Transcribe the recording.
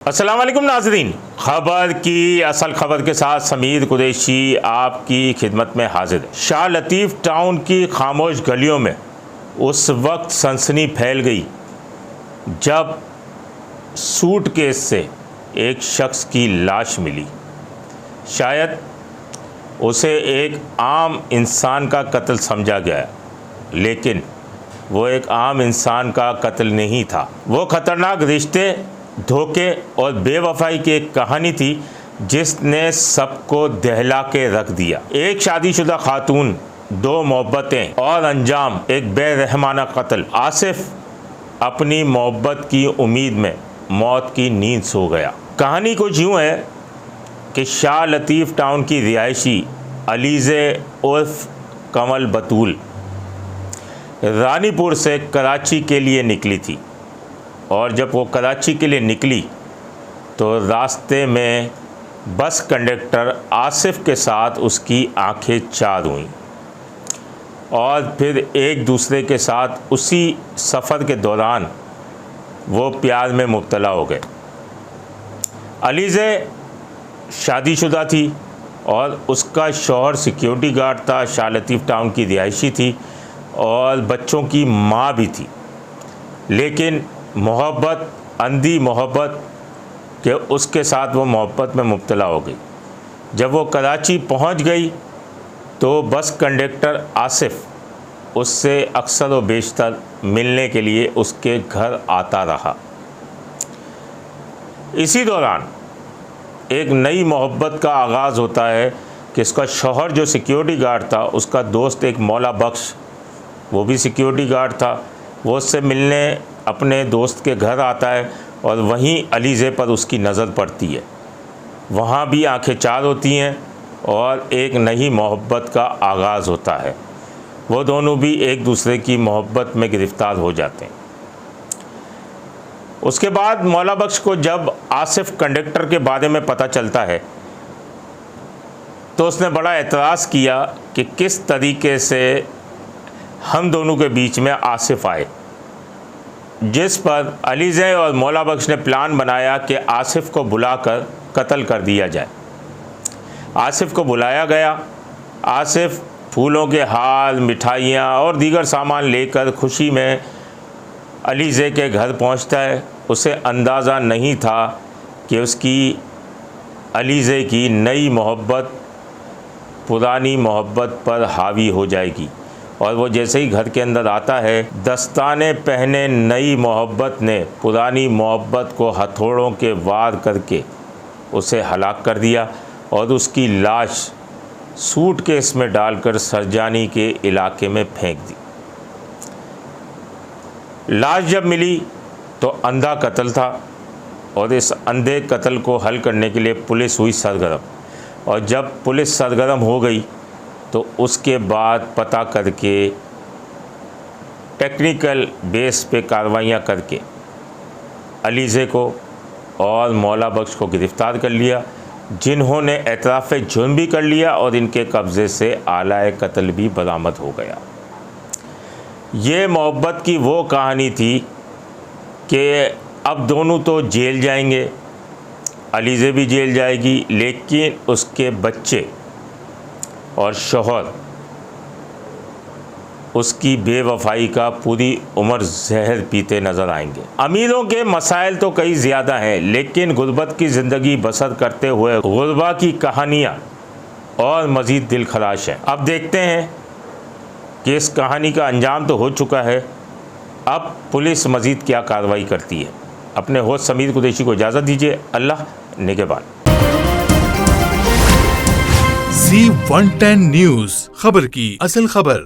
अस्सलाम वालेकुम नाज़रीन, खबर की असल खबर के साथ समीर कुरैशी आपकी खिदमत में हाजिर है। शाह लतीफ़ टाउन की खामोश गलियों में उस वक्त सनसनी फैल गई जब सूटकेस से एक शख्स की लाश मिली। शायद उसे एक आम इंसान का कत्ल समझा गया, लेकिन वो एक आम इंसान का कत्ल नहीं था। वो ख़तरनाक रिश्ते, धोखे और बेवफाई की एक कहानी थी जिसने सबको दहला के रख दिया। एक शादीशुदा खातून, दो मोहब्बतें और अंजाम एक बेरहमाना कत्ल। आसिफ अपनी मोहब्बत की उम्मीद में मौत की नींद सो गया। कहानी कुछ यूँ है कि शाह लतीफ़ टाउन की रिहायशी अलीज़े उर्फ कमल बतूल रानीपुर से कराची के लिए निकली थी, और जब वो कराची के लिए निकली तो रास्ते में बस कंडक्टर आसिफ के साथ उसकी आंखें चार हुईं और फिर एक दूसरे के साथ उसी सफ़र के दौरान वो प्यार में मुब्तला हो गए। अलीज़े शादीशुदा थी और उसका शौहर सिक्योरिटी गार्ड था, शाह लतीफ़ टाउन की रिहायशी थी और बच्चों की माँ भी थी। लेकिन मोहब्बत, अंधी मोहब्बत के उसके साथ वो मोहब्बत में मुब्तला हो गई। जब वो कराची पहुंच गई तो बस कंडक्टर आसिफ उससे अक्सर व बेशतर मिलने के लिए उसके घर आता रहा। इसी दौरान एक नई मोहब्बत का आगाज़ होता है कि इसका शौहर जो सिक्योरिटी गार्ड था, उसका दोस्त एक मौला बख्श, वो भी सिक्योरिटी गार्ड था, वो उससे मिलने अपने दोस्त के घर आता है और वहीं अलीज़े पर उसकी नज़र पड़ती है। वहाँ भी आंखें चार होती हैं और एक नई मोहब्बत का आगाज़ होता है। वो दोनों भी एक दूसरे की मोहब्बत में गिरफ़्तार हो जाते हैं। उसके बाद मौला बख्श को जब आसिफ कंडक्टर के बारे में पता चलता है तो उसने बड़ा एतराज़ किया कि किस तरीके से हम दोनों के बीच में आसिफ आए, जिस पर अलीज़े और मौला बख्श ने प्लान बनाया कि आसिफ को बुलाकर कत्ल कर दिया जाए। आसिफ को बुलाया गया। आसिफ फूलों के हार, मिठाइयाँ और दीगर सामान लेकर खुशी में अलीज़े के घर पहुंचता है। उसे अंदाज़ा नहीं था कि उसकी अलीज़े की नई मोहब्बत पुरानी मोहब्बत पर हावी हो जाएगी। और वो जैसे ही घर के अंदर आता है, दस्ताने पहने नई मोहब्बत ने पुरानी मोहब्बत को हथौड़ों के वार करके उसे हलाक कर दिया और उसकी लाश सूटकेस में डालकर सरजानी के इलाके में फेंक दी। लाश जब मिली तो अंधा कत्ल था और इस अंधे कत्ल को हल करने के लिए पुलिस हुई सरगर्म, और जब पुलिस सरगर्म हो गई तो उसके बाद पता करके टेक्निकल बेस पे कार्रवाइयाँ करके अलीज़े को और मौला बख्श को गिरफ़्तार कर लिया, जिन्होंने एतराफ़ जुर्म भी कर लिया और इनके कब्ज़े से आला कत्ल भी बरामद हो गया। ये मोहब्बत की वो कहानी थी कि अब दोनों तो जेल जाएंगे, अलीज़े भी जेल जाएगी, लेकिन उसके बच्चे और शौहर उसकी बेवफाई का पूरी उम्र जहर पीते नज़र आएंगे। अमीरों के मसाइल तो कई ज़्यादा हैं, लेकिन गुर्बत की ज़िंदगी बसर करते हुए गुरबा की कहानियाँ और मज़ीद दिल खराश हैं। अब देखते हैं कि इस कहानी का अंजाम तो हो चुका है, अब पुलिस मज़ीद क्या कार्रवाई करती है। अपने होस्ट समीर कुरैशी को इजाज़त दीजिए। अल्लाह निगहबान। Z110 न्यूज़, खबर की असल खबर।